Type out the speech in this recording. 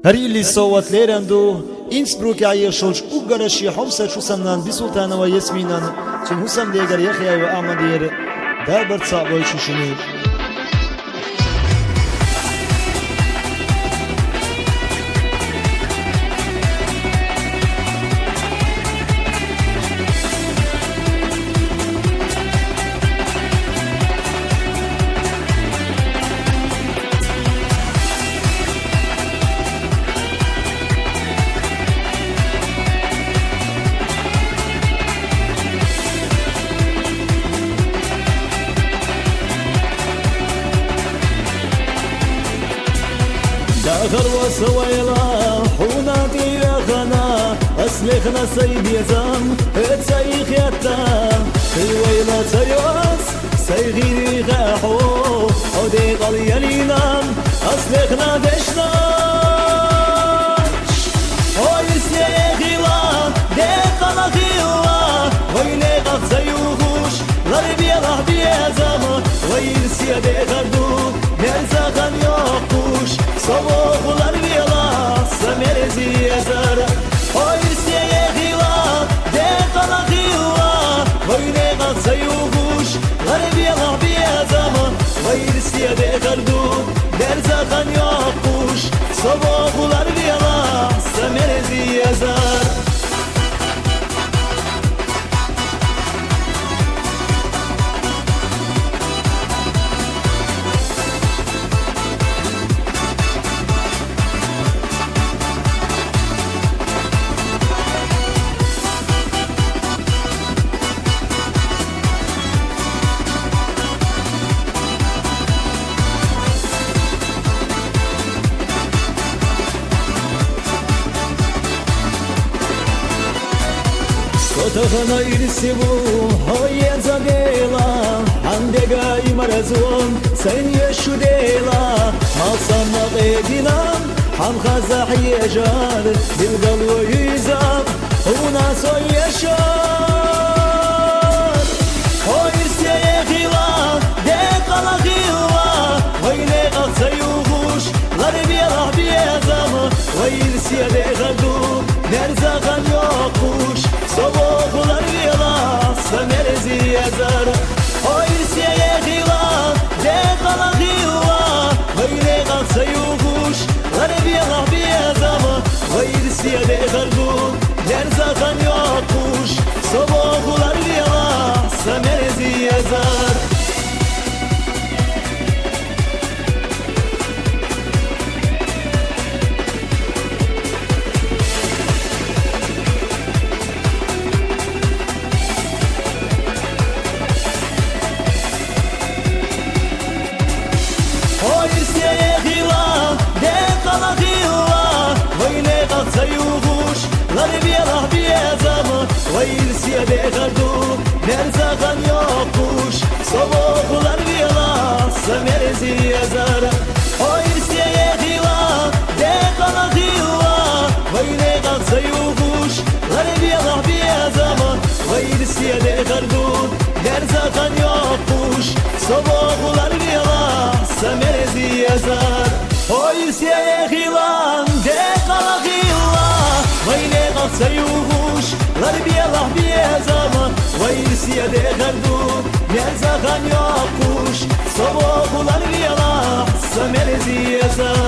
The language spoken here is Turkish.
هەریلی سەوەت لێرەند و ئینسبروک عەیەشۆش و گەرەشی حەوسە چوسەمنان بیسوڵتانەوە یەسمینان چون حوسەم دێگەر یەخیایوە ئامەدێر دا بەرچاوەی شوشنی داخل وسويلا حوناتي يا خنا أسلخنا سيد يزام اتسيخ يتا في ويلا تيوس سيغيري غاحو ودي قليلينام أسلخنا دشنا ويسي غيلا دي قنا غيلا ويني قف زيوغوش غربي الله بيزام ويسي دي غردو نرزا غن يوقوش صبوخlar vela samerezi yazar Oysiye gila de qala gila Oyne qatsa yugush Garbi Allah biyazama Oysiye de qardu derza qan yoqush صبوخlar vela samerezi yazar Sotağına irisi bu hoye zadela Andega imarazun sen yeşu dela Malsana qedinam ham khazah yejar Dilgal ve yüzam Una soy yeşar Hoyirsiye gila de qala gila Hoyne qatsa yugush Garbi Allah biyazam Hoyirsiye de gardu Nerzaqan yokush Soboğlar vela samerezi yazar Oysiye gila de qala gila Vayne qatsa yugush Garbi Allah biyazama Oysiye de gardu Nerzaqan yokush Soboğlar vela samerezi yazar Oysiye gila de qala gila Vayne qatsa yugush Garbi Allah biyazama Oysiye de gardu Nerzaqan yoqush Soboğlar vela samerezi yazar Oysiye gila de qala gila Vayne qatsa yugush Garbi Allah biyazama Oysiye de gardu Nerzaqan yoqush Soboğlar vela samerezi yazar Oysiye gila de qala gila Vayne qatsa yugush Garbi Allah biyazama Oysiye de gardu Nerzaqan yoqush Soboğlar vela samerezi yazar